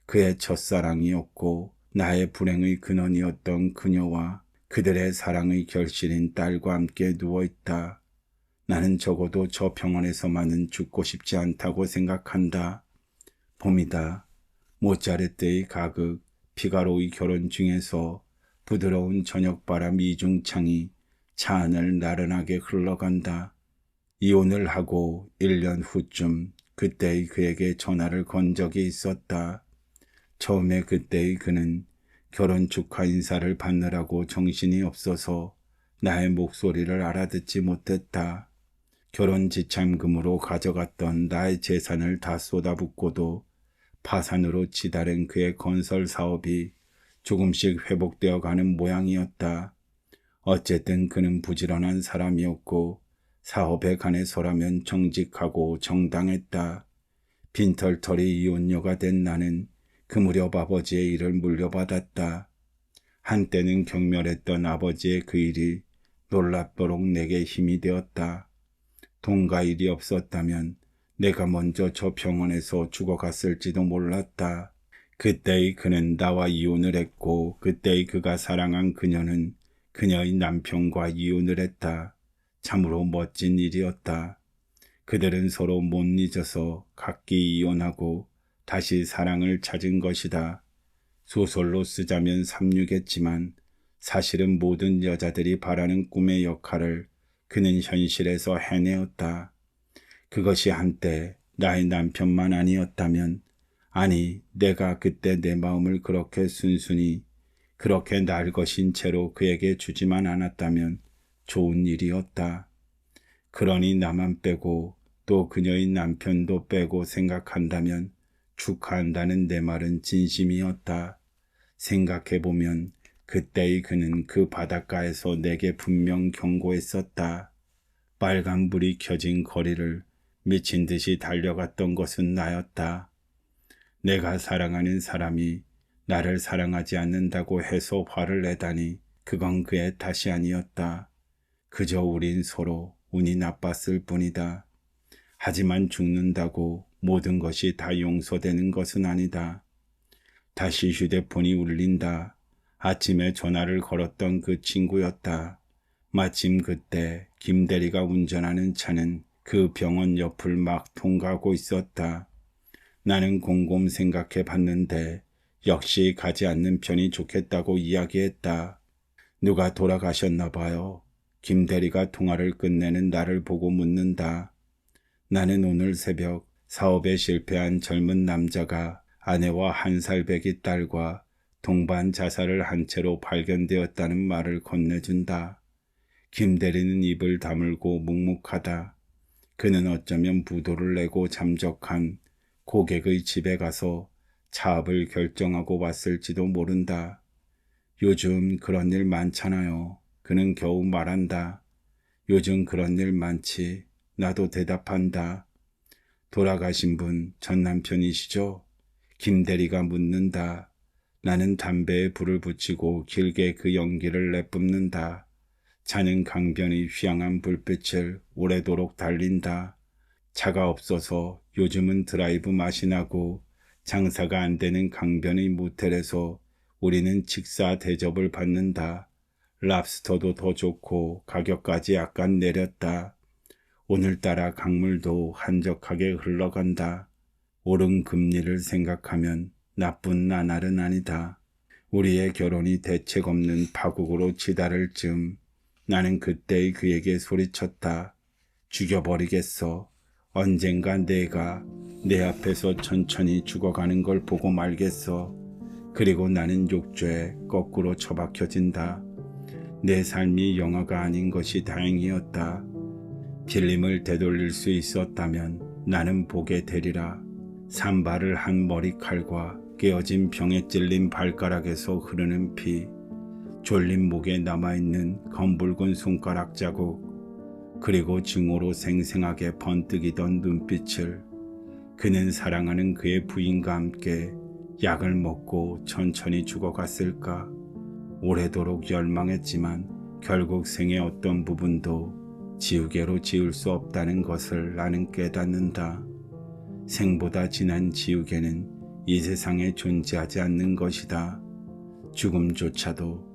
그의 첫사랑이었고 나의 불행의 근원이었던 그녀와 그들의 사랑의 결실인 딸과 함께 누워있다. 나는 적어도 저 병원에서만은 죽고 싶지 않다고 생각한다. 봄이다. 모차르트의 가극 피가로의 결혼 중에서 부드러운 저녁바람 이중창이 차 안을 나른하게 흘러간다. 이혼을 하고 1년 후쯤 그때의 그에게 전화를 건 적이 있었다. 처음에 그때의 그는 결혼 축하 인사를 받느라고 정신이 없어서 나의 목소리를 알아듣지 못했다. 결혼 지참금으로 가져갔던 나의 재산을 다 쏟아붓고도 파산으로 치달은 그의 건설 사업이 조금씩 회복되어 가는 모양이었다. 어쨌든 그는 부지런한 사람이었고 사업에 관해서라면 정직하고 정당했다. 빈털터리 이혼녀가 된 나는 그 무렵 아버지의 일을 물려받았다. 한때는 경멸했던 아버지의 그 일이 놀랍도록 내게 힘이 되었다. 돈과 일이 없었다면 내가 먼저 저 병원에서 죽어갔을지도 몰랐다. 그때의 그는 나와 이혼을 했고 그때의 그가 사랑한 그녀는 그녀의 남편과 이혼을 했다. 참으로 멋진 일이었다. 그들은 서로 못 잊어서 각기 이혼하고 다시 사랑을 찾은 것이다. 소설로 쓰자면 삼류겠지만 사실은 모든 여자들이 바라는 꿈의 역할을 그는 현실에서 해내었다. 그것이 한때 나의 남편만 아니었다면, 아니 내가 그때 내 마음을 그렇게 순순히 그렇게 날 것인 채로 그에게 주지만 않았다면 좋은 일이었다. 그러니 나만 빼고 또 그녀의 남편도 빼고 생각한다면 축하한다는 내 말은 진심이었다. 생각해보면 그때의 그는 그 바닷가에서 내게 분명 경고했었다. 빨간불이 켜진 거리를 미친 듯이 달려갔던 것은 나였다. 내가 사랑하는 사람이 나를 사랑하지 않는다고 해서 화를 내다니 그건 그의 탓이 아니었다. 그저 우린 서로 운이 나빴을 뿐이다. 하지만 죽는다고 모든 것이 다 용서되는 것은 아니다. 다시 휴대폰이 울린다. 아침에 전화를 걸었던 그 친구였다. 마침 그때 김대리가 운전하는 차는 그 병원 옆을 막 통과하고 있었다. 나는 곰곰 생각해 봤는데 역시 가지 않는 편이 좋겠다고 이야기했다. 누가 돌아가셨나 봐요. 김대리가 통화를 끝내는 나를 보고 묻는다. 나는 오늘 새벽 사업에 실패한 젊은 남자가 아내와 1살 배기 딸과 동반 자살을 한 채로 발견되었다는 말을 건네준다. 김대리는 입을 다물고 묵묵하다. 그는 어쩌면 부도를 내고 잠적한 고객의 집에 가서 차압을 결정하고 왔을지도 모른다. 요즘 그런 일 많잖아요. 그는 겨우 말한다. 요즘 그런 일 많지. 나도 대답한다. 돌아가신 분 전 남편이시죠? 김대리가 묻는다. 나는 담배에 불을 붙이고 길게 그 연기를 내뿜는다. 차는 강변의 휘황한 불빛을 오래도록 달린다. 차가 없어서 요즘은 드라이브 맛이 나고 장사가 안 되는 강변의 모텔에서 우리는 직사 대접을 받는다. 랍스터도 더 좋고 가격까지 약간 내렸다. 오늘따라 강물도 한적하게 흘러간다. 오른 금리를 생각하면 나쁜 나날은 아니다. 우리의 결혼이 대책 없는 파국으로 치달을 즈음 나는 그때의 그에게 소리쳤다. 죽여버리겠어. 언젠가 내가 내 앞에서 천천히 죽어가는 걸 보고 말겠어. 그리고 나는 욕조에 거꾸로 처박혀진다. 내 삶이 영화가 아닌 것이 다행이었다. 필름을 되돌릴 수 있었다면 나는 보게 되리라. 산발을 한 머리칼과 깨어진 병에 찔린 발가락에서 흐르는 피, 졸린 목에 남아있는 검붉은 손가락 자국, 그리고 증오로 생생하게 번뜩이던 눈빛을. 그는 사랑하는 그의 부인과 함께 약을 먹고 천천히 죽어갔을까. 오래도록 열망했지만 결국 생의 어떤 부분도 지우개로 지울 수 없다는 것을 나는 깨닫는다. 생보다 진한 지우개는 이 세상에 존재하지 않는 것이다. 죽음조차도.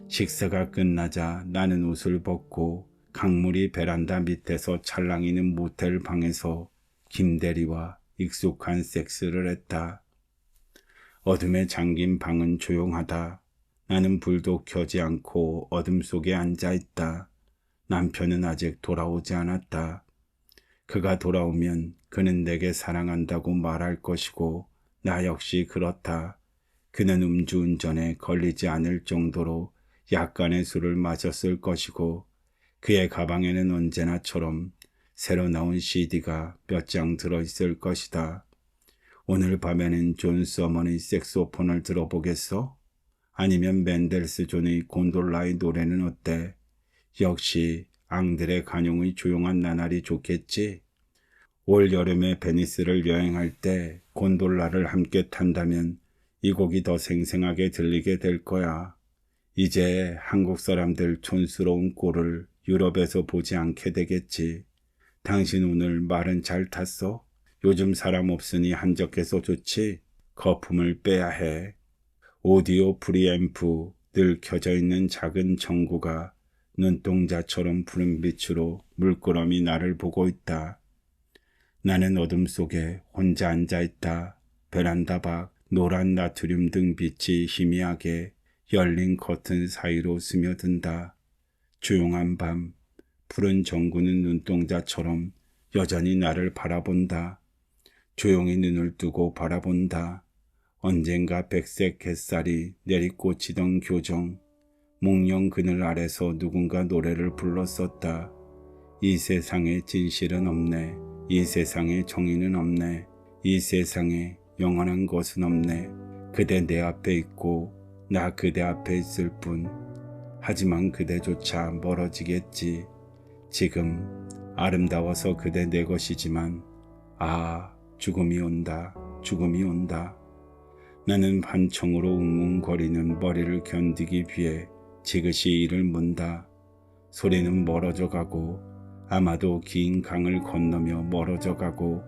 식사가 끝나자 나는 옷을 벗고 강물이 베란다 밑에서 찰랑이는 모텔 방에서 김대리와 익숙한 섹스를 했다. 어둠에 잠긴 방은 조용하다. 나는 불도 켜지 않고 어둠 속에 앉아 있다. 남편은 아직 돌아오지 않았다. 그가 돌아오면 그는 내게 사랑한다고 말할 것이고 나 역시 그렇다. 그는 음주운전에 걸리지 않을 정도로 약간의 술을 마셨을 것이고 그의 가방에는 언제나처럼 새로 나온 CD가 몇 장 들어있을 것이다. 오늘 밤에는 존 서먼의 색소폰을 들어보겠어? 아니면 맨델스 존의 곤돌라의 노래는 어때? 역시 앙드레 간용의 조용한 나날이 좋겠지? 올 여름에 베니스를 여행할 때 곤돌라를 함께 탄다면 이 곡이 더 생생하게 들리게 될 거야. 이제 한국 사람들 촌스러운 꼴을 유럽에서 보지 않게 되겠지. 당신 오늘 말은 잘 탔어? 요즘 사람 없으니 한적해서 좋지? 거품을 빼야 해. 오디오 프리앰프 늘 켜져 있는 작은 전구가 눈동자처럼 푸른 빛으로 물끄러미 나를 보고 있다. 나는 어둠 속에 혼자 앉아있다. 베란다 밖 노란 나트륨 등 빛이 희미하게 열린 커튼 사이로 스며든다. 조용한 밤, 푸른 전구는 눈동자처럼 여전히 나를 바라본다. 조용히 눈을 뜨고 바라본다. 언젠가 백색 햇살이 내리꽂히던 교정, 몽령 그늘 아래서 누군가 노래를 불렀었다. 이 세상에 진실은 없네. 이 세상에 정의는 없네. 이 세상에 영원한 것은 없네. 그대 내 앞에 있고 나 그대 앞에 있을 뿐. 하지만 그대조차 멀어지겠지. 지금 아름다워서 그대 내 것이지만 죽음이 온다. 죽음이 온다. 나는 반청으로 웅웅거리는 머리를 견디기 위해 지그시 이를 문다. 소리는 멀어져 가고 아마도 긴 강을 건너며 멀어져 가고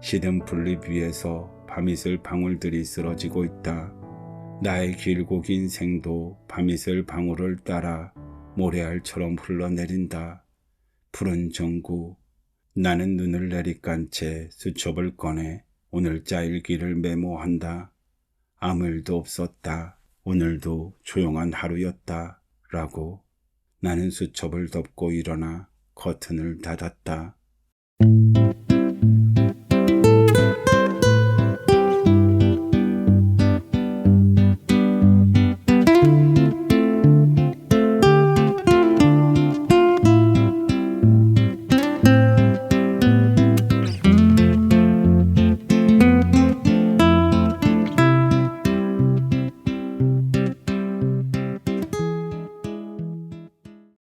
시든 풀잎 위에서 밤이슬 방울들이 쓰러지고 있다. 나의 길고 긴 생도 밤이슬 방울을 따라 모래알처럼 흘러내린다. 푸른 전구. 나는 눈을 내리깐 채 수첩을 꺼내 오늘자 일기를 메모한다. 아무 일도 없었다. 오늘도 조용한 하루였다. 라고. 나는 수첩을 덮고 일어나 커튼을 닫았다.